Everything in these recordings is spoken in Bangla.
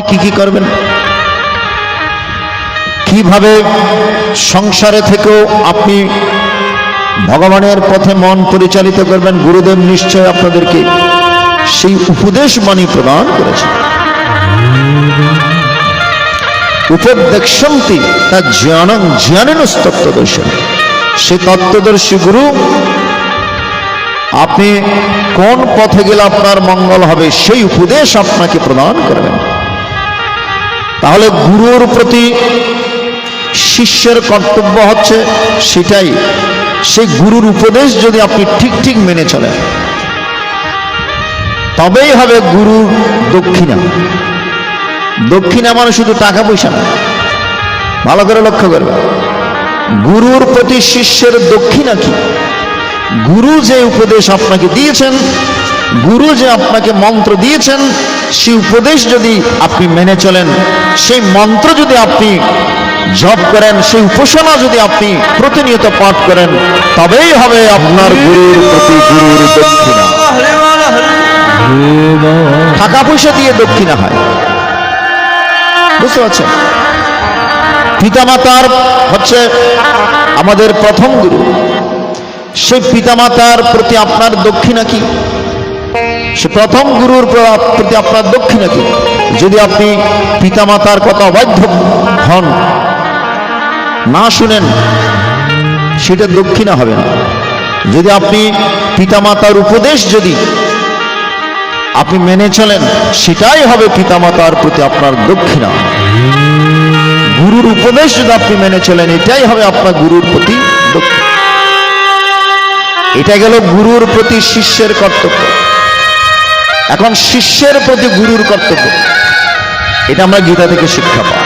কি কি করবেন, কিভাবে সংসারে থেকেও আপনি ভগবানের পথে মন পরিচালিত করবেন, গুরুদেব নিশ্চয় আপনাদেরকে সেই উপদেশ বাণী প্রদান করেছে। উপদেক্ষন্তি তা জ্ঞানং জ্ঞানেন তত্ত্বদর্শন, সে তত্ত্বদর্শী গুরু আপনি কোন পথে গেলে আপনার মঙ্গল হবে সেই উপদেশ আপনাকে প্রদান করবেন। তাহলে গুরুর প্রতি শিষ্যের কর্তব্য হচ্ছে সেটাই, সেই গুরুর উপদেশ যদি আপনি ঠিক ঠিক মেনে চলেন তবেই হবে গুরুর দক্ষিণা। দক্ষিণা মানে শুধু টাকা পয়সা না, ভালো করে লক্ষ্য করবেন। গুরুর প্রতি শিষ্যের দক্ষিণা কি? গুরু যে উপদেশ আপনাকে দিয়েছেন, গুরু যে আপনাকে মন্ত্র দিয়েছেন, সেই উপদেশ যদি আপনি মেনে চলেন, সেই মন্ত্র যদি আপনি জপ করেন, সেই উপাসনা যদি আপনি প্রতিনিয়ত পাঠ করেন, তবেই হবে আপনার গুরুর প্রতি গুরুর দক্ষিণা। টাকা পয়সা দিয়ে দক্ষিণা হয়, বুঝতে পারছেন? পিতামাতার হচ্ছে আমাদের প্রথম গুরু, সেই পিতামাতার প্রতি আপনার দক্ষিণা কি? সে প্রথম গুরুর প্রতি আপনার দক্ষিণা কি? যদি আপনি পিতামাতার কথা অবাধ্য হন, না শুনেন, সেটা দক্ষিণা হবে না। যদি আপনি পিতামাতার উপদেশ যদি আপনি মেনে চলেন, সেটাই হবে পিতামাতার প্রতি আপনার দক্ষিণা। গুরুর উপদেশ যদি আপনি মেনে চলেন, এটাই হবে আপনার গুরুর প্রতি দক্ষিণা। এটা গেল গুরুর প্রতি শিষ্যের কর্তব্য। এখন শিষ্যের প্রতি গুরুর কর্তব্য, এটা আমরা গীতা থেকে শিক্ষা পাই।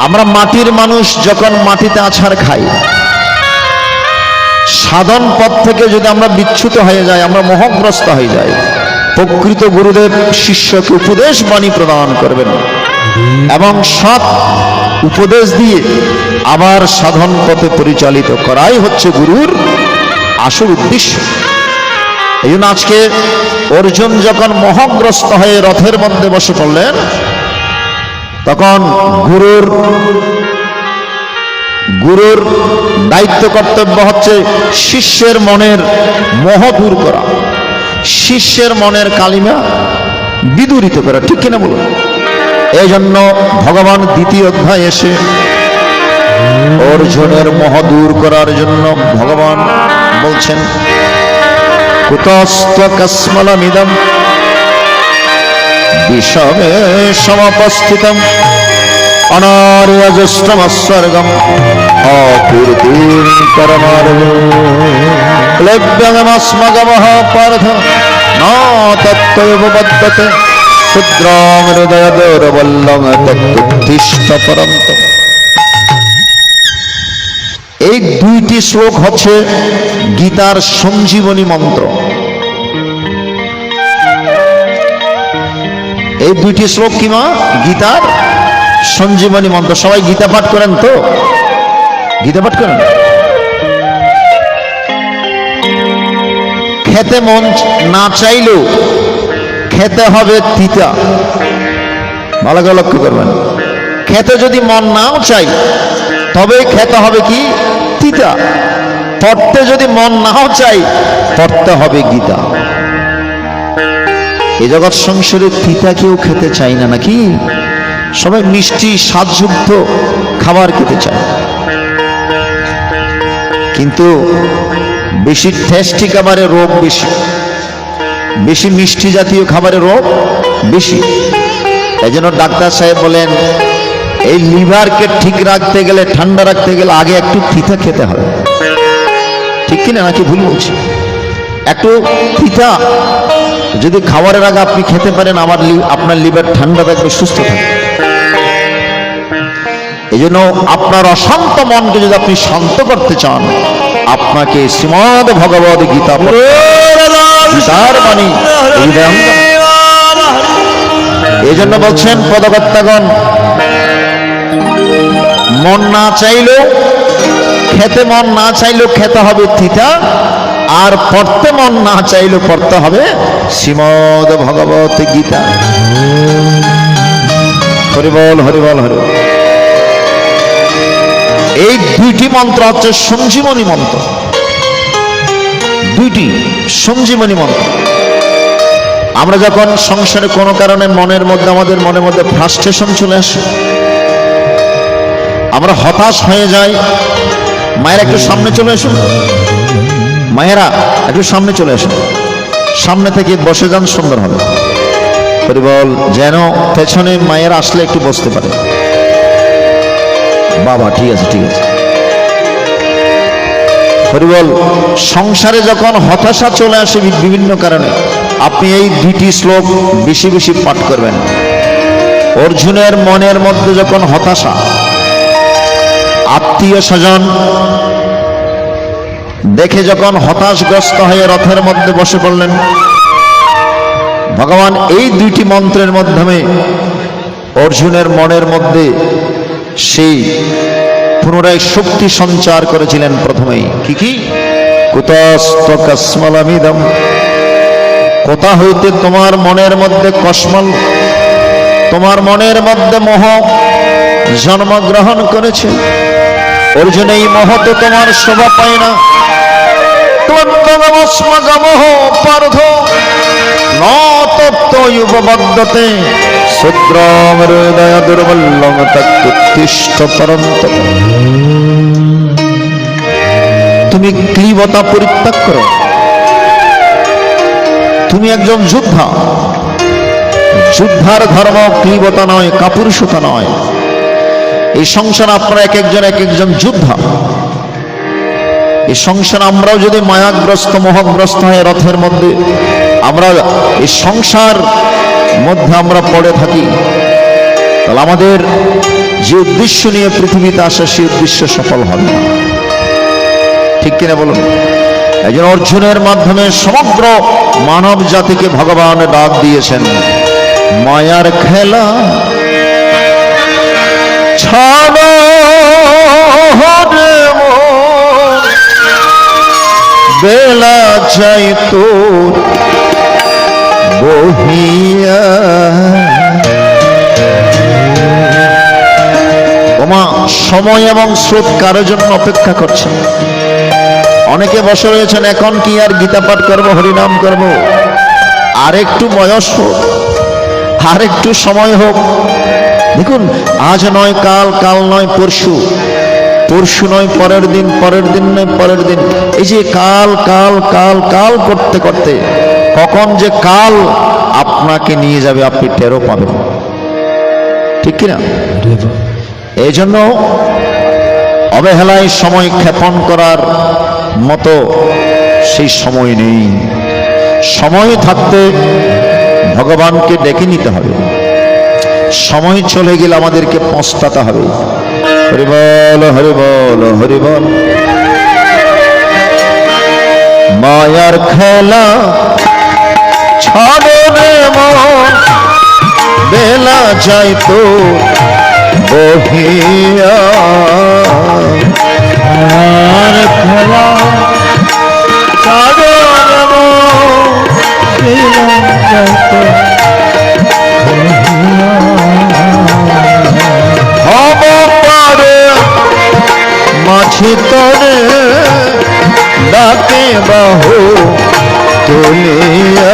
আমরা মাটির মানুষ, যখন মাটিতে আছাড় খাই, সাধন পথ থেকে যদি আমরা বিচ্যুত হয়ে যাই, আমরা মোহগ্রস্ত হয়ে যাই, প্রকৃত গুরুদেব শিষ্যকে উপদেশ বাণী প্রদান করবেন এবং সৎ উপদেশ দিয়ে আবার সাধন পথে পরিচালিত করাই হচ্ছে গুরুর আসল উদ্দেশ্য। এই জন্য আজকে অর্জুন যখন মোহগ্রস্ত হয়ে রথের মধ্যে বসে পড়লেন, তখন গুরুর দায়িত্ব কর্তব্য হচ্ছে শিষ্যের মনের মোহ দূর করা, শিষ্যের মনের কালিমা বিদূরিত করা, ঠিক কিনা বলুন? এই জন্য ভগবান দ্বিতীয় অধ্যায় এসে অর্জুনের মোহ দূর করার জন্য ভগবান বলছেন, কুতস্ত্ব কস্মলমিদম বিষমে সমপস্থিতম অনার্যষ্টমস্বর্গম অকীর্তিম পরমার্থমস্মগমঃ পার্থ ন তত্ত্বৈব বদ্যতে ক্ষুদ্রং হৃদয় দৌরবল্লং তত্ত্বুত্তিষ্ঠ পরন্তম। এই দুইটি শ্লোক হচ্ছে গীতার সঞ্জীবনী মন্ত্র। এই দুইটি শ্লোক কি মা? গীতার সঞ্জীবনী মন্ত্র। সবাই গীতা পাঠ করেন তো? গীতা পাঠ করেন? খেতে মন না চাইলেও খেতে হবে তিতা, ভালো করে লক্ষ্য করবেন। খেতে যদি মন নাও চাই, তবে খেতে হবে কি? তিতা। পড়তে যদি মন নাও চাই, পড়তে হবে গীতা। এই জগৎ সংসারে তিতা কেউ খেতে চায় না, নাকি? সবাই মিষ্টি স্বাদযুক্ত খাবার খেতে চায়, কিন্তু বেশি টেস্টি খাবারে রোগ বেশি, বেশি মিষ্টি জাতীয় খাবারে রোগ বেশি। এই জন্য ডাক্তার সাহেব বলেন, এই লিভারকে ঠিক রাখতে গেলে, ঠান্ডা রাখতে গেলে আগে একটু তিতা খেতে হবে, ঠিক কিনা? নাকি ভুল বলছি? একটু তিতা যদি খাবারের আগে আপনি খেতে পারেন, আপনার লিভার ঠান্ডা থাকবে, সুস্থ থাকবে। এই জন্য আপনার অশান্ত মনকে যদি আপনি শান্ত করতে চান, আপনাকে শ্রীমদ্ ভগবদ গীতা গীতার বাণী এই জন্য বলছেন পদকর্তাগণ, মন না চাইলেও খেতে, মন না চাইলেও খেতে হবে তিতা, আর পড়তে মন না চাইলেও পড়তে হবে শ্রীমদ্ ভগবত গীতা। হরিবল হরিবল হরিবল। এই দুইটি মন্ত্র হচ্ছে সঞ্জীবনী মন্ত্র, দুইটি সঞ্জীবনী মন্ত্র। আমরা যখন সংসারে কোনো কারণে মনের মধ্যে আমাদের মনের মধ্যে ফ্রাস্ট্রেশন চলে আসে, আমরা হতাশ হয়ে যাই, মায়েরা একটু সামনে চলে আসুন, মায়েরা একটু সামনে চলে আসুন, সামনে থেকে বসে যান, সুন্দর হবে। হরিবল। যেন পেছনে মায়েরা আসলে একটু বসতে পারে। বাবা ঠিক আছে ঠিক আছে। হরিবল। সংসারে যখন হতাশা চলে আসে বিভিন্ন কারণে, আপনি এই দুইটি শ্লোক বেশি বেশি পাঠ করবেন। অর্জুনের মনের মধ্যে যখন হতাশা, আত্মীয় স্বজন দেখে যখন হতাশগ্রস্ত হয়ে রথের মধ্যে বসে পড়লেন, ভগবান এই দুইটি মন্ত্রের মাধ্যমে অর্জুনের মনের মধ্যে সেই পুনরায় শক্তি সঞ্চার করেছিলেন। প্রথমেই কি কি? কুতস্ত কস্মলমিদম, কোথা হইতে তোমার মনের মধ্যে কসমল, তোমার মনের মধ্যে মোহ জন্মগ্রহণ করেছে। অর্জুন, এই মোহ তো তোমার শোভা পায় না। তুমি ক্লীবতা পরিত্যাগ করো, তুমি একজন যোদ্ধা। যোদ্ধার ধর্ম ক্লীবতা নয়, কাপুরুষতা নয়। এই সংসার আপনারা এক একজন যোদ্ধা। এই সংসার আমরাও যদি মায়াগ্রস্ত মোহগ্রস্ত হয়ে রথের মধ্যে আমরা এই সংসার মধ্যে আমরা পড়ে থাকি, তাহলে আমাদের যে উদ্দেশ্য নিয়ে পৃথিবীতে আসা সেই উদ্দেশ্য সফল হবে না। ঠিক কিনা বলুন? একজন অর্জুনের মাধ্যমে সমগ্র মানব জাতিকে ভগবান ডাক দিয়েছেন, মায়ার খেলা ছাড়ো বেলা যাই তোর বহিয়া। ওমা, সময় এবং স্রোত কারোর জন্য অপেক্ষা করছেন। অনেকে বসে রয়েছেন, এখন কি আর গীতা পাঠ করবো, হরিনাম করব, আর একটু বয়স হোক, আর একটু সময় হোক। দেখুন, আজ নয় কাল, কাল নয় পরশু, পরশু নয় পরের দিন, পরের দিন নয় পরের দিন। এই যে কাল কাল কাল কাল করতে করতে কখন যে কাল আপনাকে নিয়ে যাবে আপনি টেরও পাবেন। ঠিক কিনা? এই জন্য অবহেলায় সময় ক্ষেপণ করার মতো সেই সময় নেই। সময় থাকতে ভগবানকে ডেকে নিতে হবে। সময় চলে গেলে আমাদেরকে পস্তাতে হবে। হরিবল হরিবল হরিবল। মায়ার খেলা ছাড়ো রে মন, বেলা যাই তো বহিয়া। মায়ার খেলা ছাড়ো রে মন, বেলা যাই তো মাঝে তরে ডাকে বাহু তুলিয়া।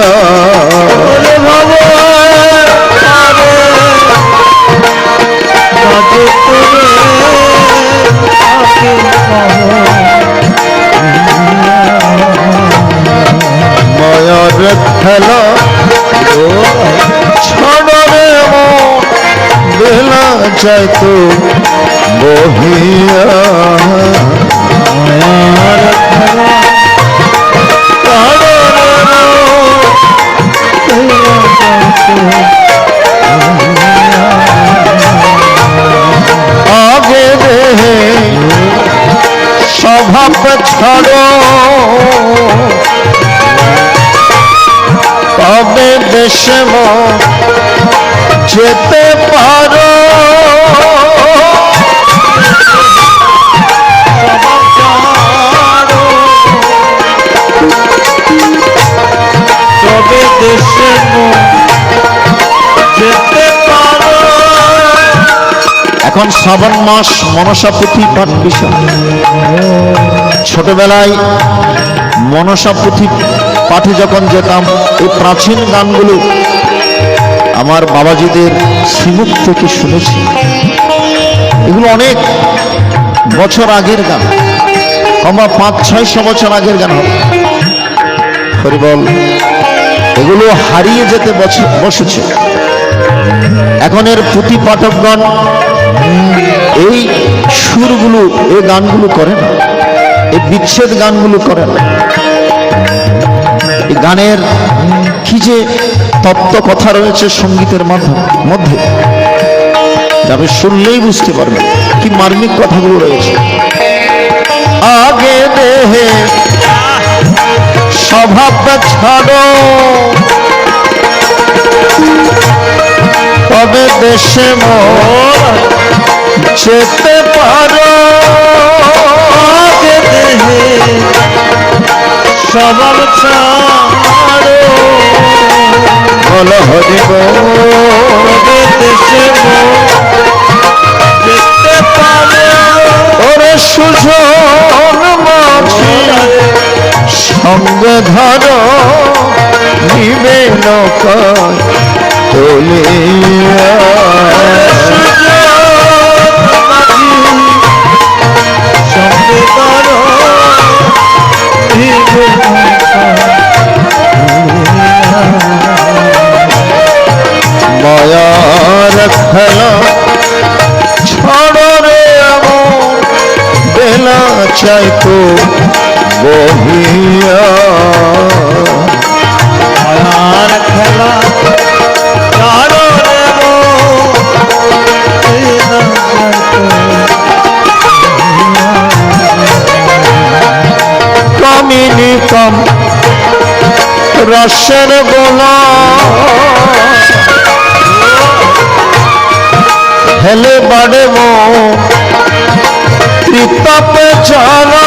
মায়ার খেলা ছড়ে বেলা যায় তো বহিয়া। মায়ার খেলা আগে দেহে স্বভাব ছাড়ো, তবে দেশে যেতে পারো। তবে দেশে এখন শ্রাবণ মাস, মনসা পুঁথি পাঠ বিষয়। ছোটবেলায় মনসা পুঁথি পাঠে যখন যেতাম, এই প্রাচীন গানগুলো আমার বাবাজিদের শ্রীমুখ থেকে শুনেছি। এগুলো অনেক বছর আগের গান, আমরা 500-600 বছর আগের গান হবে। হরিবল। এগুলো হারিয়ে যেতে বসেছে। এখন এর পুঁথি পাঠকগণ এই সুরগুলো, এই গানগুলো করে না, এই বিচ্ছেদ গানগুলো করে না। এই গানের কি যে তত্ত্ব কথা রয়েছে সঙ্গীতের মধ্যে, আপনি শুনলেই বুঝতে পারবেন কি মার্মিক কথাগুলো রয়েছে। আগে দেহে স্বভাবটা ছাড়ো, তবে দেশে মোর যেতে পারো। আগে দেহে স্বভাব ছাড়ো, বলো হরি তবে দেশে মোর যেতে পারো। ওরে সুজন মাঝি সঙ্গে ধরো, নিবে নৌকায় তোলিয়া। সঙ্গে ধরো, নিবে মায়ার খেলা ছড়ো রে এমন, বেলা চাইতো বহিয়া। মায়ার খেলা ছড়ো রে কামিনী কম রসের গোলা, হেলে বাড়ে মো ত্রিতাপে চালা।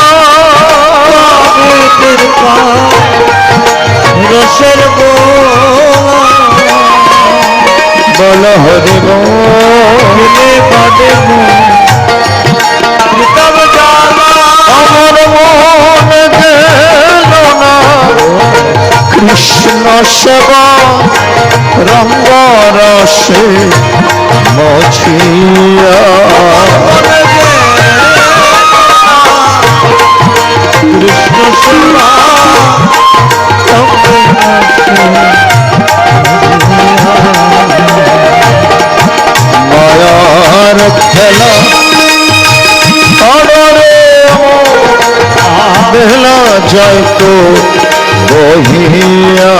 রসের গোলা, বল হরি হেলে বাড়ে মো ত্রিতাপ চালা। আমার মন গেল না কৃষ্ণ সেবা, রঙ্গ রসে মছিয়া। কৃষ্ণ সেবা মায়ার খেলা বেলা যাইতো বহিয়া।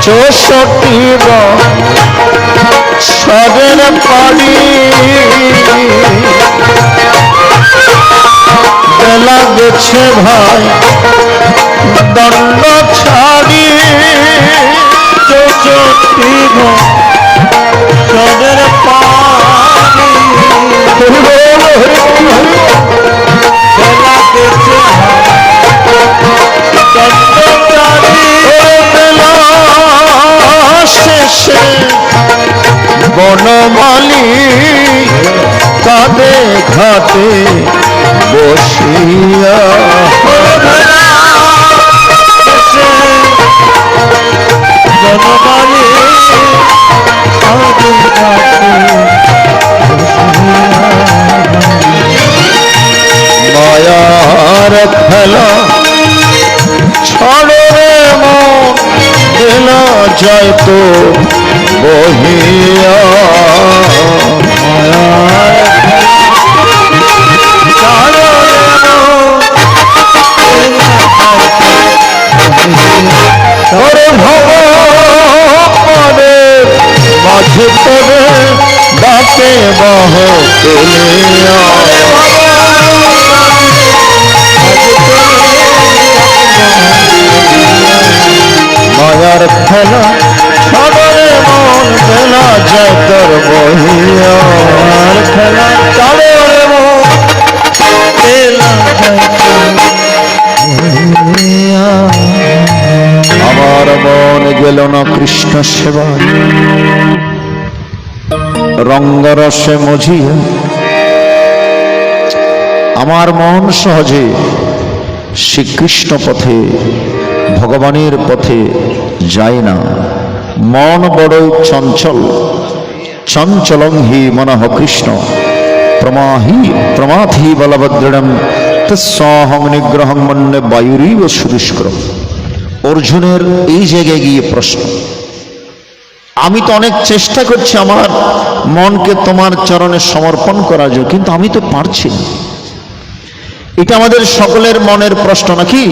চৌষট্টি সদের পাড়ি বেলা গেছে ভাই দণ্ড ছাড়ি। চৌষট্টি সদের পাড়ি বেলা গেছে শেষে বনমালী কাঁদে ঘাটে বসিয়া। বনমালী কাঁদে ঘাটে মায়ার খেলা ছড়ে মন বেলা যাইতো বহিয়া। মাঝে তোরে ডাকে বাহ তুলিয়া। মায়ার খেলা ছড়ে মন বেলা যায় তোর বহিয়া। খেলা ছড়ে মন মন গেল না কৃষ্ণ সেবায়, রঙ্গরসে মজিয়া আমার মন সহজে শ্রীকৃষ্ণ পথে ভগবানের পথে যায় না। মন বড়ই চঞ্চল, চঞ্চলং হি মনঃ কৃষ্ণ প্রমাথি বলভদ্রম তৎসহং নিগ্রহং মন্যে বায়ুরীব সুদুষ্করম। অর্জুনের এই জায়গায় গিয়ে প্রশ্ন, আমি তো অনেক চেষ্টা করছি আমার মনকে তোমার চরণে সমর্পণ করার জন্য, কিন্তু আমি তো পারছি না। এটা আমাদের সকলের মনের প্রশ্ন নাকি?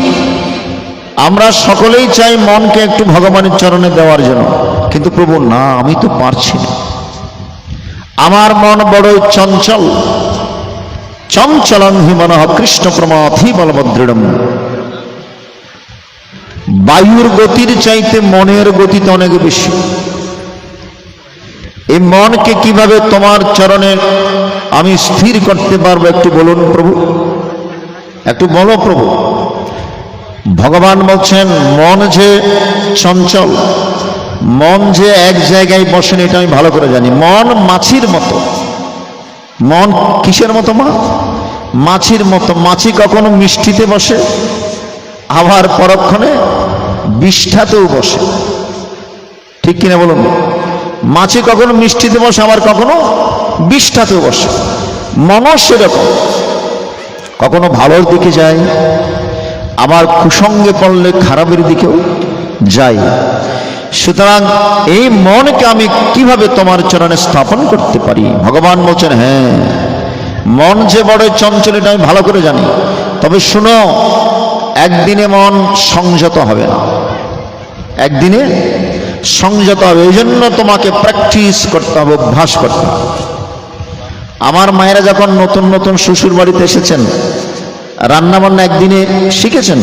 আমরা সকলেই চাই মনকে একটু ভগবানের চরণে দেওয়ার জন্য, কিন্তু প্রভু না, আমি তো পারছি না, আমার মন বড়ই চঞ্চল। চঞ্চলং হি মনঃ কৃষ্ণ প্রমাথি বলভদ্রম। বায়ুর গতির চাইতে মনের গতি তো অনেক বেশি। এই মনকে কিভাবে তোমার চরণে আমি স্থির করতে পারবো একটু বলুন প্রভু, একটু বলো প্রভু। ভগবান বলছেন মন যে চঞ্চল, মন যে এক জায়গায় বসেন এটা আমি ভালো করে জানি। মন মাছির মতো। মন কিসের মতো মা? মাছির মতো। মাছি কখনো মিষ্টিতে বসে, আবার পরক্ষণে বিষ্ঠাতেও বসে, ঠিক কিনা বলুন? মাছি কখনো মিষ্টিতে বসে, আবার কখনো বিষ্ঠাতেও বসে। মনও সেরকম, কখনো ভালোর দিকে যায়, আবার কুসঙ্গে পড়লে খারাপের দিকেও যায়। সুতরাং এই মনকে আমি কিভাবে তোমার চরণে স্থাপন করতে পারি? ভগবান বলছেন হ্যাঁ, মন যে বড় চঞ্চল এটা আমি ভালো করে জানি, তবে শুনো, একদিনে মন সংযত হবে না, একদিনে সংযত হবে। এই জন্য তোমাকে প্র্যাকটিস করতে হবে, অভ্যাস করতে হবে। আমার মায়েরা যখন নতুন নতুন শ্বশুর বাড়িতে এসেছেন, রান্না বান্না একদিনে শিখেছেন,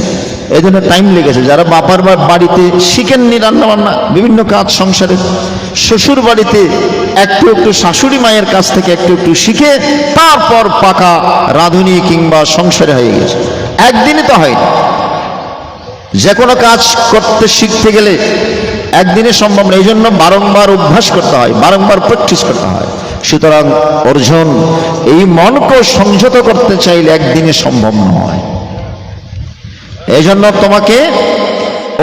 এই জন্য টাইম লেগেছে। যারা বাপার বাড়িতে শিখেননি রান্না বান্না, বিভিন্ন কাজ সংসারে, শ্বশুর বাড়িতে একটু একটু শাশুড়ি মায়ের কাছ থেকে একটু একটু শিখে তারপর পাকা রাঁধুনি কিংবা সংসারে হয়ে গেছে। একদিনে তো হয়নি। যে কোনো কাজ করতে শিখতে গেলে একদিনে সম্ভব না, এই জন্য বারংবার অভ্যাস করতে হয়, বারংবার প্র্যাকটিস করতে হয়। সুতরাং অর্জুন, এই মনকে সংযত করতে চাইলে একদিনে সম্ভব নয়, এই জন্য তোমাকে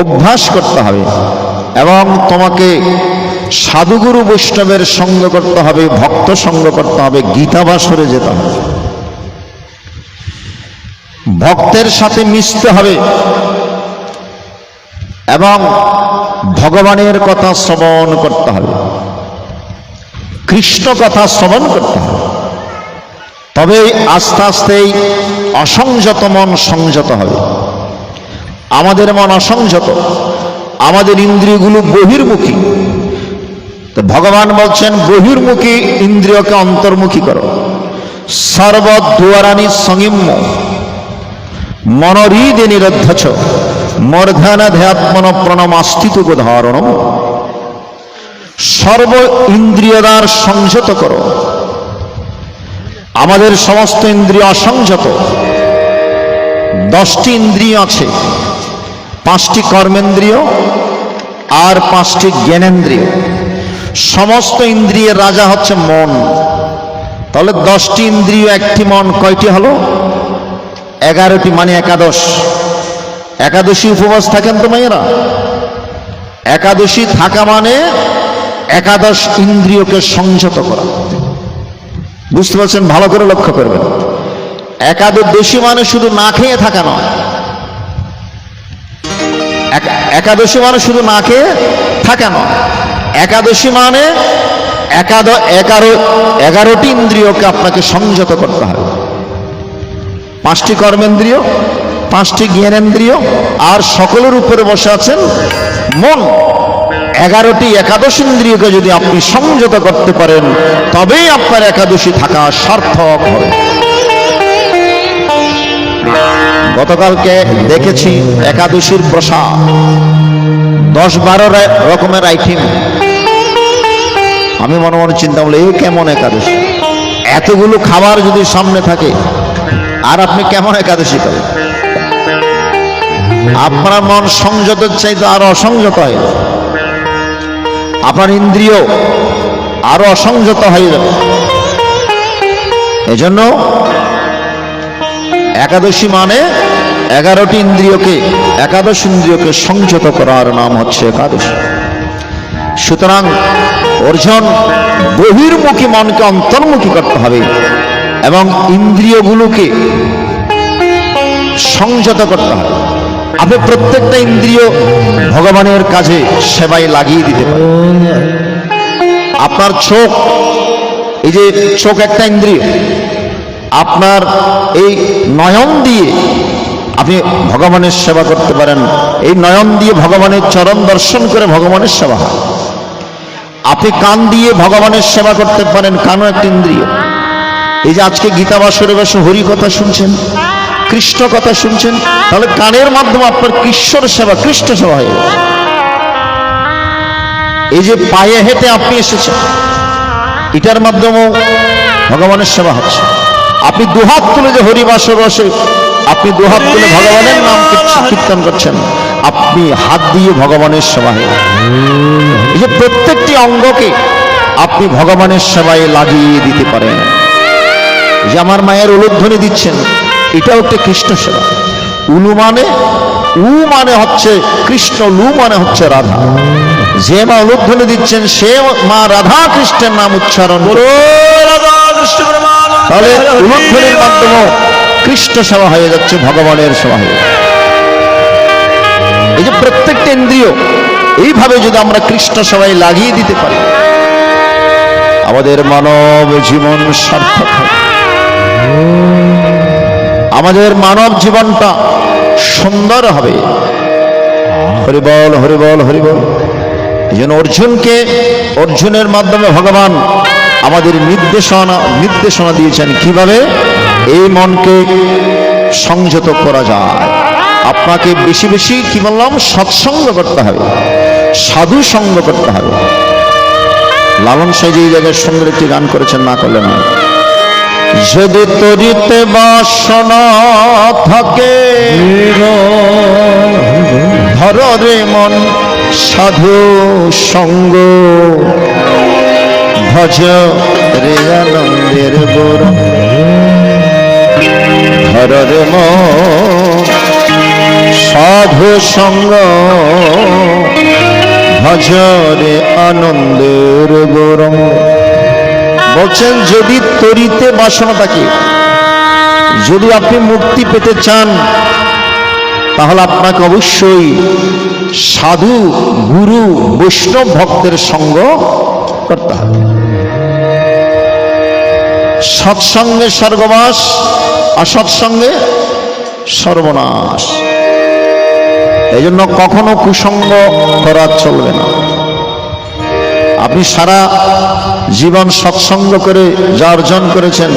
অভ্যাস করতে হবে এবং তোমাকে সাধুগুরু বৈষ্ণবের সঙ্গ করতে হবে, ভক্ত সঙ্গ করতে হবে, গীতাবাসরে যেতে হবে, ভক্তের সাথে মিশতে হবে এবং ভগবানের কথা শ্রবণ করতে হবে, কৃষ্ণ কথা শ্রবণ করতে হবে। তবে আস্তে আস্তেই অসংযত মন সংযত হবে। আমাদের মন অসংযত, আমাদের ইন্দ্রিয়গুলো বহির্মুখী। তো ভগবান বলছেন বহির্মুখী ইন্দ্রিয়কে অন্তর্মুখী করো। সর্বদ্বারানি সংযম্য মনোহৃদে নিরধ্যছ মূর্ধন্যাধ্যাত্মন প্রণমাস্থিত ধারণম। সর্ব ইন্দ্রিয় দ্বার সংযত করো। আমাদের সমস্ত ইন্দ্রিয় অসংযত। 10টি ইন্দ্রিয় আছে, 5টি কর্মেন্দ্রিয় আর 5টি জ্ঞানেন্দ্রিয়। সমস্ত ইন্দ্রিয়ের রাজা হচ্ছে মন। তাহলে 10টি ইন্দ্রিয়, একটি মন, কয়টি হলো? 11টি, মানে একাদশ। একাদশী উপবাস থাকেন তো মেয়েরা? একাদশী থাকা মানে একাদশ ইন্দ্রিয়কে সংযত করা। বুঝতে পারছেন? ভালো করে লক্ষ্য করবেন। একাদশী মানে শুধু না খেয়ে থাকা নয়। একাদশী মানে শুধু না খেয়ে থাকা নয়। একাদশী মানে 11টি ইন্দ্রিয়কে আপনাকে সংযত করতে হবে। 5টি কর্মেন্দ্রিয়, 5টি জ্ঞানেন্দ্রিয়, আর সকলের উপরে বসে আছেন মন। 11টি একাদশ ইন্দ্রিয়কে যদি আপনি সংযত করতে পারেন, তবেই আপনার একাদশী থাকা সার্থক হবে। গতকালকে দেখেছি একাদশীর প্রসাদ, 10-12 রকমের আইটেম। আমি মনে মনে চিন্তা করলাম, এই কেমন একাদশী? এতগুলো খাবার যদি সামনে থাকে, আর আপনি কেমন একাদশী করেন? আপনার মন সংযতের চাইতে আরো অসংযত হয়, আপনার ইন্দ্রিয় আরো অসংযত হয়ে যাবে। এজন্য একাদশী মানে 11টি ইন্দ্রিয়কে, একাদশ ইন্দ্রিয়কে সংযত করার নাম হচ্ছে একাদশী। সুতরাং অর্জুন বহির্মুখী মনকে অন্তর্মুখী করতে হবে এবং ইন্দ্রিয়গুলোকে সংযত করতে হবে। আপনি প্রত্যেকটা ইন্দ্রিয় ভগবানের কাজে সেবায় লাগিয়ে দিতে পারেন। আপনার চোখ, এই যে চোখ একটা ইন্দ্রিয়, আপনার এই নয়ন দিয়ে আপনি ভগবানের সেবা করতে পারেন। এই নয়ন দিয়ে ভগবানের চরণ দর্শন করে ভগবানের সেবা হয়। আপনি কান দিয়ে ভগবানের সেবা করতে পারেন, কানও একটা ইন্দ্রিয়। এই যে আজকে গীতা বাসরে বসে হরি কথা শুনছেন, কৃষ্ণ কথা শুনছেন, তাহলে কানের মাধ্যমে আপনার কৃষ্ণর সেবা, কৃষ্ণ সেবা হয়ে গেছে। এই যে পায়ে হেঁটে আপনি এসেছেন, এটার মাধ্যমেও ভগবানের সেবা হচ্ছে। আপনি দুহাত তুলে যে হরিবাসর বসে আপনি দুহাত তুলে ভগবানের নাম কীর্তন করছেন, আপনি হাত দিয়ে ভগবানের সেবা হয়ে গেছে। এই যে প্রত্যেকটি অঙ্গকে আপনি ভগবানের সেবায় লাগিয়ে দিতে পারেন। যে আমার মায়ের উলুধ্বনি দিচ্ছেন, এটাও একটা কৃষ্ণ সেবা। উলু মানে, উ মানে হচ্ছে কৃষ্ণ, লু মানে হচ্ছে রাধা। যে মা উলুধ্বনি দিচ্ছেন সে মা রাধা কৃষ্ণের নাম উচ্চারণ, তাহলে উলুধ্বনির মাধ্যমে কৃষ্ণ সেবা হয়ে যাচ্ছে, ভগবানের সেবা হয়ে যাচ্ছে। এই যে প্রত্যেকটা ইন্দ্রিয় এইভাবে যদি আমরা কৃষ্ণ সেবায় লাগিয়ে দিতে পারি, আমাদের মানব জীবন সার্থক হবে, আমাদের মানব জীবনটা সুন্দর হবে। হরিবল হরিবল হরিবল। এই জন্য অর্জুনের মাধ্যমে ভগবান আমাদের নির্দেশনা দিয়েছেন কিভাবে এই মনকে সংযত করা যায়। আপনাকে বেশি বেশি কি বললাম, সৎসঙ্গ করতে হবে, সাধু সঙ্গ করতে হবে। লালন সাহেব এই জায়গায় সুন্দর একটি গান করেছেন, না করলে না। যদি তরিতে বাসনা থাকে ধর রে মন সাধু সঙ্গ, ভজ রে আনন্দের গৌরঙ্গ। ধর রে মন সাধু সঙ্গ, ভজ রে আনন্দের গৌরঙ্গ। বলছেন যদি তরিতে বাসনা থাকে, যদি আপনি মুক্তি পেতে চান, তাহলে আপনাকে অবশ্যই সাধু গুরু বৈষ্ণব ভক্তের সঙ্গ করতে হবে। সৎসঙ্গে স্বর্গবাস, অসৎসঙ্গে সর্বনাশ। এই জন্য কখনো কুসঙ্গ করা চলবে না। আপনি সারা জীবন সৎসঙ্গ করে যা অর্জন করেছেন,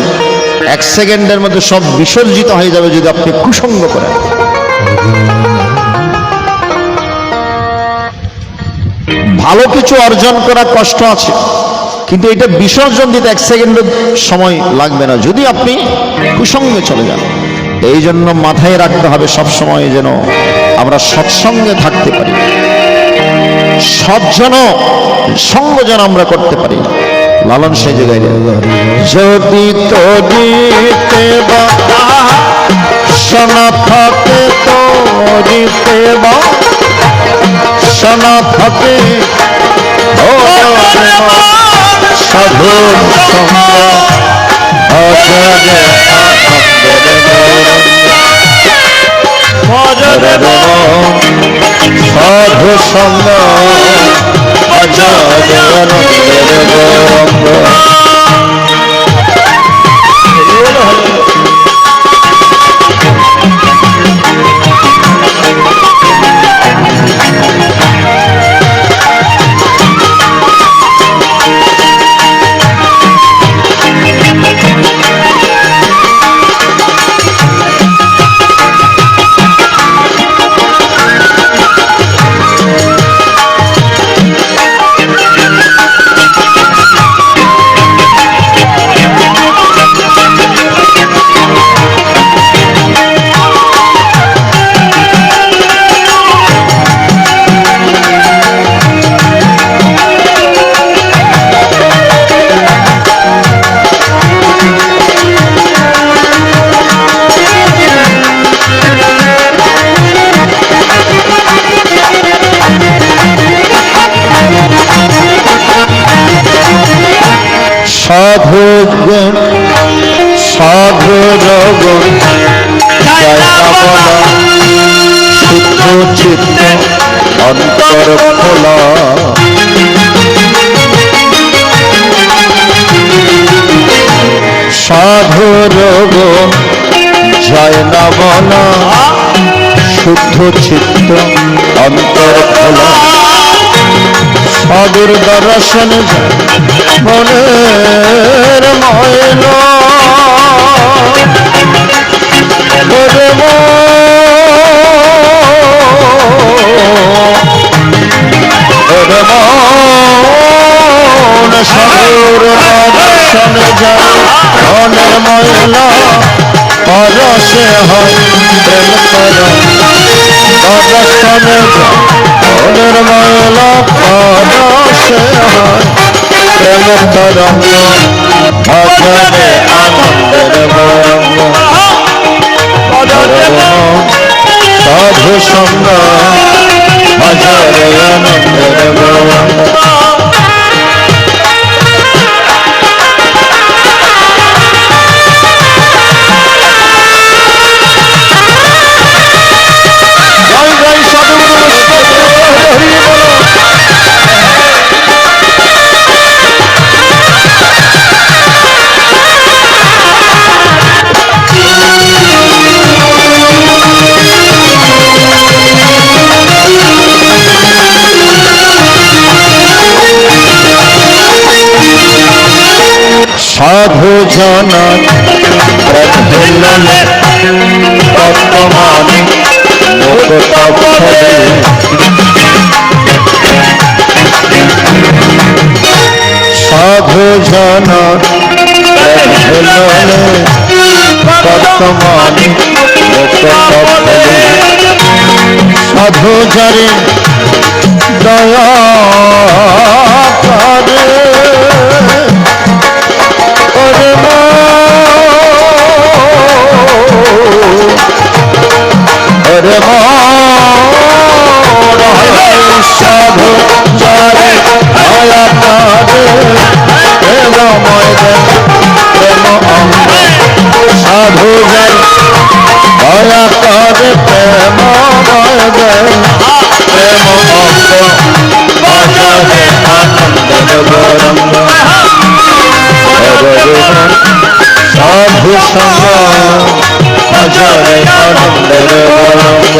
1 সেকেন্ডের মধ্যে সব বিসর্জিত হয়ে যাবে যদি আপনি কুসঙ্গ করেন। ভালো কিছু অর্জন করা কষ্ট আছে, কিন্তু এটা বিসর্জন দিতে 1 সেকেন্ডের সময় লাগবে না যদি আপনি কুসঙ্গে চলে যান। এই জন্য মাথায় রাখতে হবে সবসময় যেন আমরা সৎসঙ্গে থাকতে পারি, সজ্জন সঙ্গ যেন আমরা করতে পারি। লালন সেই জায়গায় যদি তরিতে বাসনা থাকে, তরিতে বাসনা থাকে সাধু সঙ্গ, সাধু সঙ্গ, গুণ সাধুর গুণ যায় না বলা, শুদ্ধ চিত্ত অন্তর খোলা। সাধুর গুণ যায় না বলা, শুদ্ধ চিত্ত অন্তর খোলা। সাধুর দর্শন মনের ময়লা, ওরে ওরে মন সাধুর দর্শন যায় মনের ময়লা, পরশে হয় প্রেম করা। দর্শনে যায় মনের ময়লা, পরশে হয় প্রেম তরঙ্গ। ভজনে আনন্দের গৌরঙ্গ, সাধু সঙ্গ ভজনে আনন্দের গৌরঙ্গ। সাধু জনন প্রভেলনে তত্ত্বমানে মুক্তফলে। সাধু জনন প্রভেলনে তত্ত্বমানে মুক্তফলে। সাধু যারে দয়া করে, ওরে সাধু যারে দয়া করে, প্রেমময় দেন প্রেম অঙ্গ। সাধু যারে দয়া করে, প্রেমময় দেন প্রেম অঙ্গ। ভজনে আনন্দের গৌরঙ্গ, সাধু সঙ্গ ভজনে আনন্দের গৌরঙ্গ।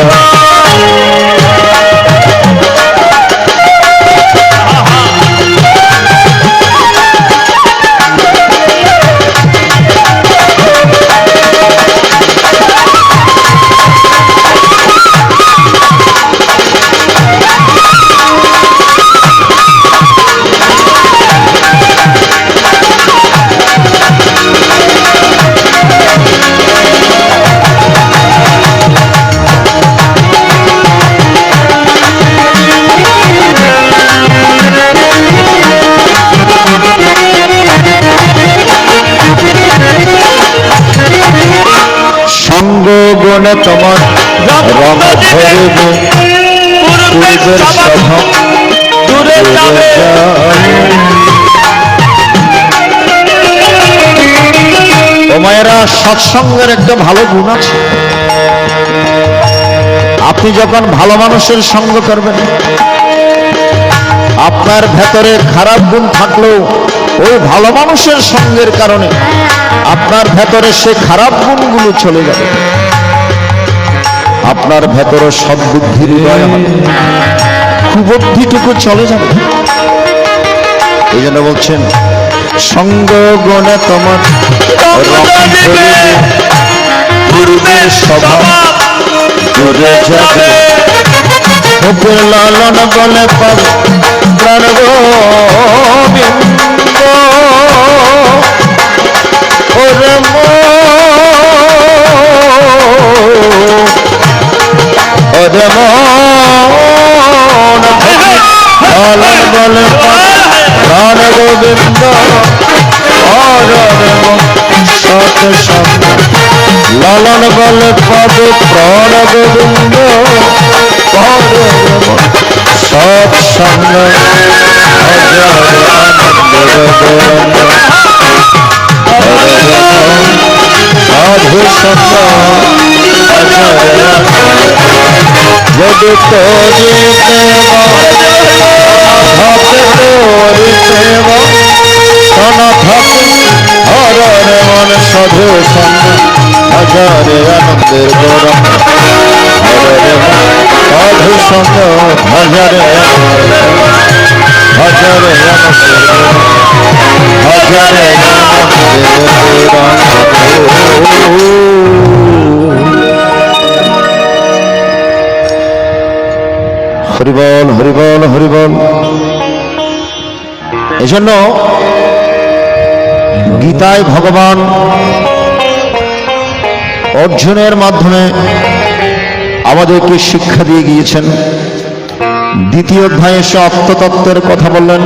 গুণে তোমার রং ধরবে, পূর্বের সভা দূরে যাবে। ও মায়েরা, সৎসঙ্গের একটা ভালো গুণ আছে। আপনি যখন ভালো মানুষের সঙ্গ করবেন, আপনার ভেতরে খারাপ গুণ থাকলেও ওই ভালো মানুষের সঙ্গের কারণে আপনার ভেতরে সে খারাপ গুণগুলো চলে যাবে। আপনার ভেতরে সদ্বুদ্ধির উদয় হবে, কুবুদ্ধিটুকু চলে যাবে। এই জন্য বলছেন, সঙ্গ গুণে তোমার পূর্বের স্বভাব দূরে যাবে। মুখের লালন বলে পাব প্রাণ গোবিন্দ, ওরে ওরে মন লালন বলে প্রাণ গোবিন্দ, সৎ সঙ্গ লালন বলে পদ প্রাণ গোবিন্দ, সৎ সঙ্গ আনন্দের গৌরঙ্গ। সঙ্গ যদি করিতে হরে মন সাধু সঙ্গ হাজারে আনন্দের গরম হরে সাধু সঙ্গ হাজারে হাজারে আনন্দের হাজারে হরিবল হরিবল হরিবল। এজন্য গীতায় ভগবান অর্জুনের মাধ্যমে আমাদেরকে শিক্ষা দিয়ে গিয়েছেন। দ্বিতীয় অধ্যায়ে সে আত্মতত্ত্বের কথা বললেন,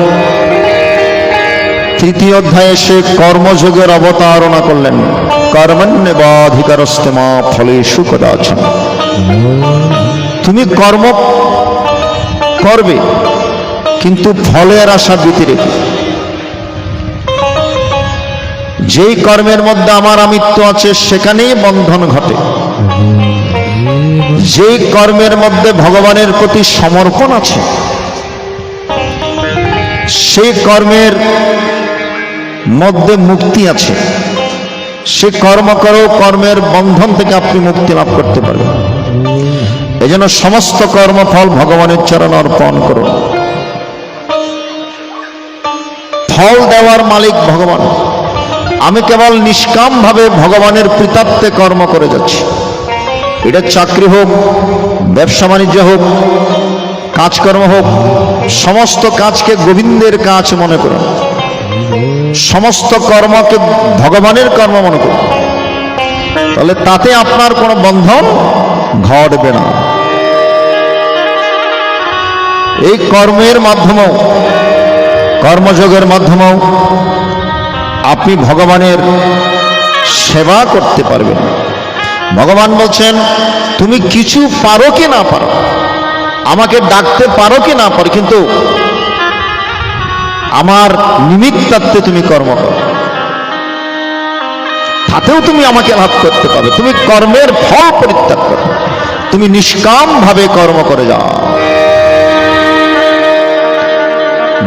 তৃতীয় অধ্যায়ে সে কর্মযোগের অবতারণা করলেন। কর্মণ্যেবাধিকারস্তে মা ফলেষু কদাচন। তুমি কর্ম করবে কিন্তু ফলের আশা ব্যতি রেখে। যেই কর্মের মধ্যে আমার আমিত্ব আছে সেখানেই বন্ধন ঘটে। যেই কর্মের মধ্যে ভগবানের প্রতি সমর্পণ আছে সেই কর্মের মধ্যে মুক্তি আছে। সে কর্ম করো, কর্মের বন্ধন থেকে আপনি মুক্তি লাভ করতে পারবেন। এই জন্য সমস্ত কর্মফল ভগবানের চরণ অর্পণ করুন। ফল দেওয়ার মালিক ভগবান। আমি কেবল নিষ্কাম ভাবে ভগবানের পিতাত্বে কর্ম করে যাচ্ছি। এটা চাকরি হোক, ব্যবসা বাণিজ্য হোক, কাজকর্ম হোক, সমস্ত কাজকে গোবিন্দের কাজ মনে করুন। সমস্ত কর্মকে ভগবানের কর্ম মনে করুন, তাহলে তাতে আপনার কোনো বন্ধন ঘটবে না। এই কর্মের মাধ্যমেও, কর্মযোগের মাধ্যমেও আপনি ভগবানের সেবা করতে পারবেন। ভগবান বলছেন তুমি কিছু পারো কি না পারো, আমাকে ডাকতে পারো কি না পারো, কিন্তু আমার নিমিত্তার্থে তুমি কর্ম করো, তাতেও তুমি আমাকে লাভ করতে পারবে। তুমি কর্মের ফল পরিত্যাগ করো, তুমি নিষ্কাম ভাবে কর্ম করে যাও।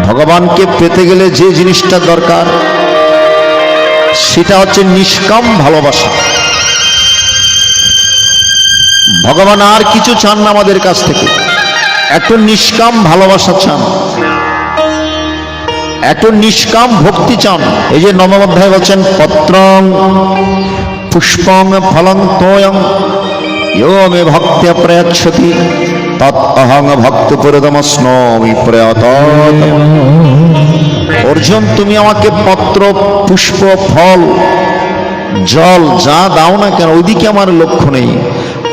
ভগবানকে পেতে গেলে যে জিনিসটা দরকার সেটা হচ্ছে নিষ্কাম ভালোবাসা। ভগবান আর কিছু চান না আমাদের কাছ থেকে, একটু নিষ্কাম ভালোবাসা চান, একটু নিষ্কাম ভক্তি চান। এই যে নবম অধ্যায় বলছেন পত্রং পুষ্পং ফলং তোয়ং ইয়ো মে ভক্ত্যা প্রয়চ্ছতি তৎঅহং ভক্তপুরদমস্নমি প্রয়ততম। অর্জুন, তুমি আমাকে পত্র, পুষ্প, ফল, জল যা দাও না কেন ওইদিকে আমার লক্ষ্য নেই।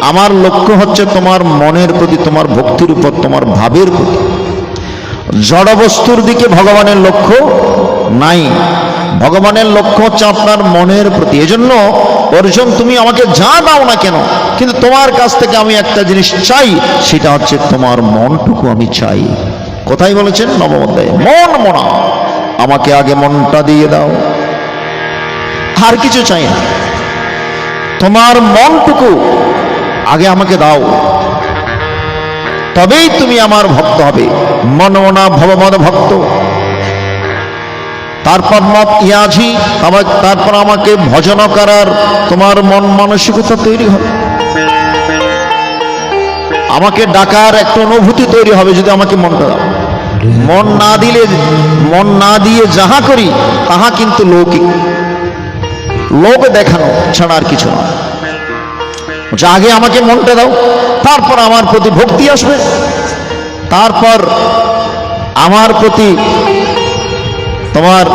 আমার লক্ষ্য হচ্ছে তোমার মনের প্রতি, তোমার ভক্তির উপর, তোমার ভাবের প্রতি। জড় বস্তুর দিকে ভগবানের লক্ষ্য নাই, ভগবানের লক্ষ্য হচ্ছে আপনার মনের প্রতি। এজন্য অর্জুন, তুমি আমাকে যা দাও না কেন, কিন্তু তোমার কাছ থেকে আমি একটা জিনিস চাই, সেটা হচ্ছে তোমার মনটুকু আমি চাই। কোথায় বলেছেন? নবম অধ্যায়ে। মন মনা, আমাকে আগে মনটা দিয়ে দাও, আর কিছু চাই না, তোমার মনটুকু আগে আমাকে দাও, তবেই তুমি আমার ভক্ত হবে। মনমনা ভবমদ ভক্ত। তারপর মত ইয়াজি, তারপর আমাকে ভজন করার তোমার মন মানসিকতা তৈরি হবে, আমাকে ডাকার একটা অনুভূতি তৈরি হবে যদি আমাকে মনটা দাও। মন না দিলে, মন না দিয়ে যাহা করি তাহা কিন্তু লৌকিক, লোক দেখানো ছাড়া আর কিছু না। আগে আমাকে মনটা দাও, তারপর আমার প্রতি ভক্তি আসবে, তারপর আমার প্রতি তোমার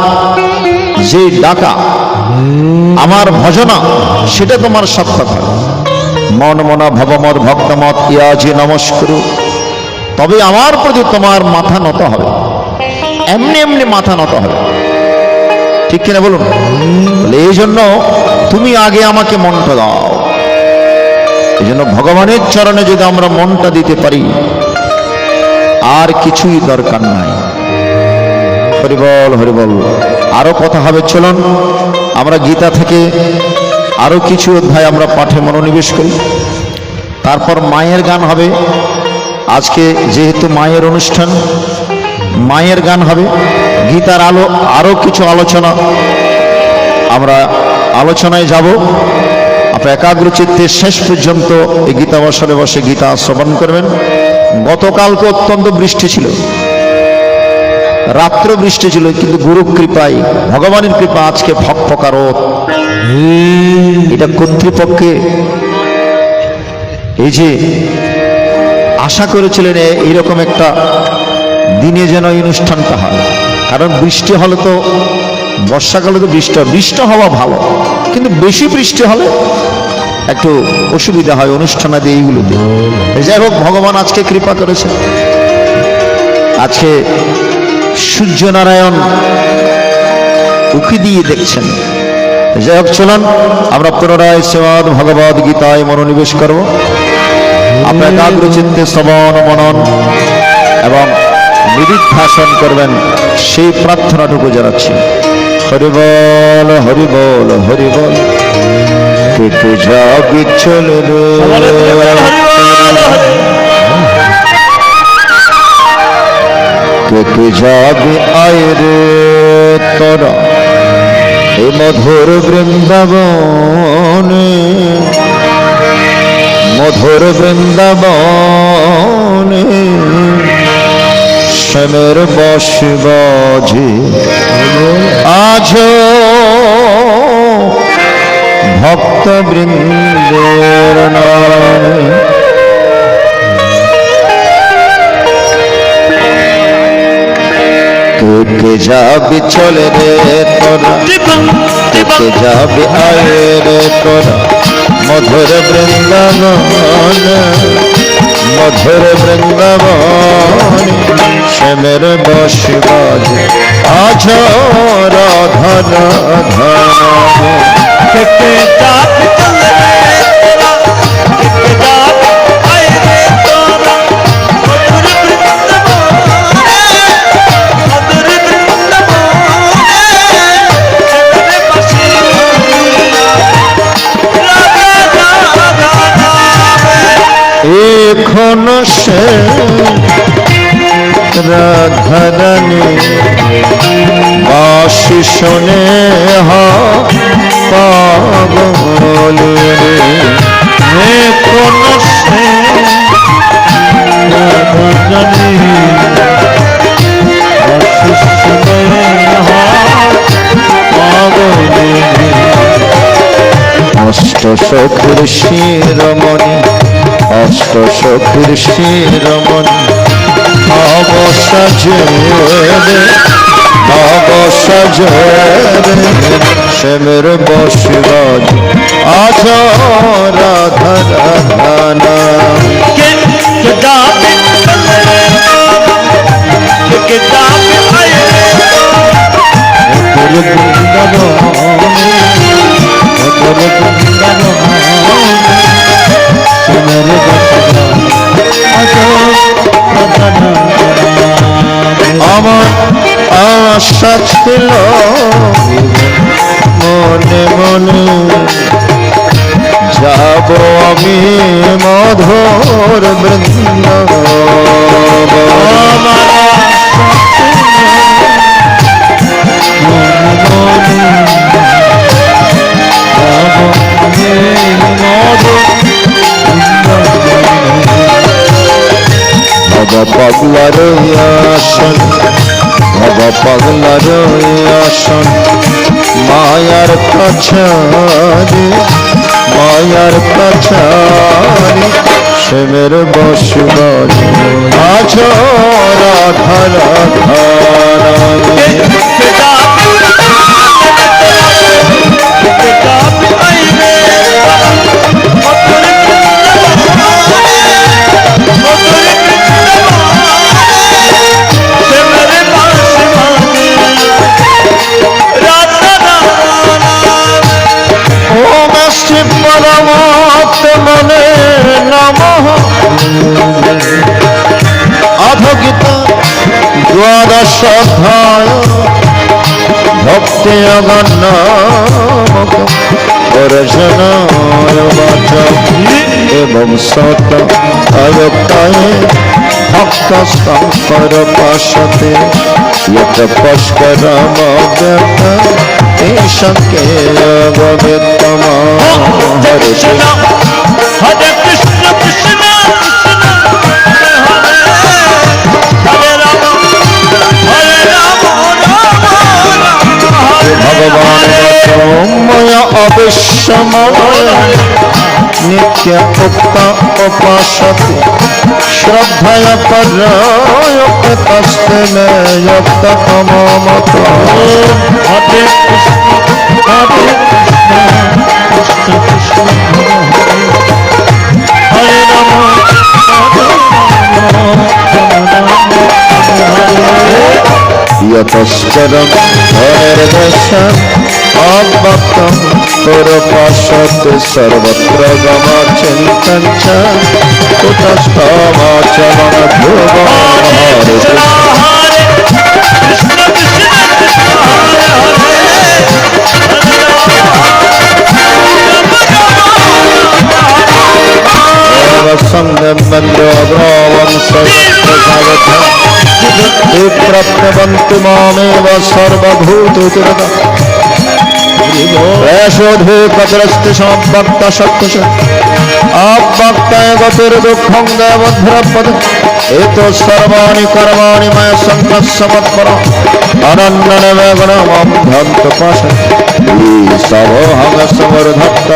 যে ডাকা, আমার ভজনা, সেটা তোমার সার্থক হয়। মন মনা ভবমদ ভক্তমত ইয়াজি নমস্কুরু, তবে আমার প্রতি তোমার মাথা নত হবে। এমনি এমনি মাথা নত হবে, ঠিক কিনা বলুন? এই জন্য তুমি আগে আমাকে মনটা দাও। এই জন্য ভগবানের চরণে যদি আমরা মনটা দিতে পারি, আর কিছুই দরকার নাই। হরিবল হরিবল। আরো কথা হবে, চলুন আমরা গীতা থেকে আরো কিছু অধ্যায় আমরা পাঠে মনোনিবেশ করি। তারপর মায়ের গান হবে। আজকে যেহেতু মায়ের অনুষ্ঠান, মায়ের গান হবে। গীতার আরো কিছু আলোচনা, আমরা আলোচনায় যাব। আপনি একাগ্র চিত্তে শেষ পর্যন্ত এই গীতা বসরে বসে গীতা শ্রবণ করবেন। গতকালকে অত্যন্ত বৃষ্টি ছিল, রাত্র বৃষ্টি ছিল, কিন্তু গুরু কৃপায়, ভগবানের কৃপা আজকে ফকফকা রোদ। এটা কর্তৃপক্ষে এই যে আশা করেছিলেন এইরকম একটা দিনে যেন এই অনুষ্ঠানটা হয়। কারণ বৃষ্টি হলে তো, বর্ষাকালে তো বৃষ্টি হওয়া ভালো, কিন্তু বেশি বৃষ্টি হলে একটু অসুবিধা হয় অনুষ্ঠানাদি এইগুলোতে। যাই হোক, ভগবান আজকে কৃপা করেছে। আজকে সূর্যনারায়ণ উকি দিয়ে দেখছেন। যাই হোক, চলুন আমরা পুনরায় শ্রীমদ্ ভগবদ গীতায় মনোনিবেশ করব। আপনার একাগ্র চিত্তে শ্রবণ মনন এবং নিদিধ্যাসন করবেন, সেই প্রার্থনাটুকু জানাচ্ছি। হরি বল হরি বল হরি বল, কেটে যাবি চলে রে, কেটে যাবি আয় রে তোরা এ মধুর বৃন্দাবনে, মধুর বৃন্দাবনে শ্যামের বাঁশি বাজে আজ ভক্ত বৃন্দের নামে। কে যাবি চলে রে তোরা, কে যাবি আয় রে তোরা মধুর বৃন্দাবন, মধুর বৃন্দাবন শ্যামের বাঁশি বাজে আজ রাধা রাধা। কে যাবি চলে রে তোরা, কে যাবি আয় রে তোরা মধুর এখন সে রাধারানী বাঁশি শোনে পাগল রে, এখন সে রাধারানী বাঁশি শোনে পাগল রে। অষ্ট সখীর শিরোমণি, অষ্ট সখীর শিরোমণি নব সাজে রে, নব সাজে রে শ্যামের বাঁশি বাজে আজ রাধা রাধা নাম। কে যাবে চলে রে, কে যাবে আয় রে মধুর বৃন্দাবনে, মধুর বৃন্দাবনে শ্যামের বাঁশি আমার আশা ছিল মনে মনে, যাব আমি মধুর বৃন্দাবন। আমার মনে বাবা পাগলার আসন, বাবা পাগলার আসন মায়ার কাছারি, মায়ার কাছারি শ্যামের বাঁশি বাজে আজ রাধা রাধা রাধে। পরমাত্মনে নমঃ। অধগীতা দ্বাদশ অধ্যায় ভক্তি অগণ্য অর্জুন সত অয়কায়ে ভক্ত শঙ্কর পাশতে यत पुष्करम व्यक्त ईशके अवगतमा हरे कृष्ण हरे कृष्ण कृष्ण भगवान मया अविश्वमय नित्य उक्त उपासते श्रद्धया परायपतस्ते मे यक्त अममत हरे कृष्ण कृष्ण कृष्ण हरे राम यतश्चरं हरिर्दर्शन अभक्तं पुरपाशते सर्वत्र गमचिन्तं च कुतस्थमाचलं ध्रुवं हरे संगमन्द्रभावं सर्वत्र प्रप्तवन्तु मामेव सर्वभूतोतिरता वैशोधेकद्रष्टिसमभक्त शक्तिश अभक्ताय गतिर्दुःखं देवध्रपद एतो सर्वाणि कर्माणि मय सङ्कस्समत्परम् अनन्यनवेगणमं धन्तपाश ईशवोऽहं समर्धत्त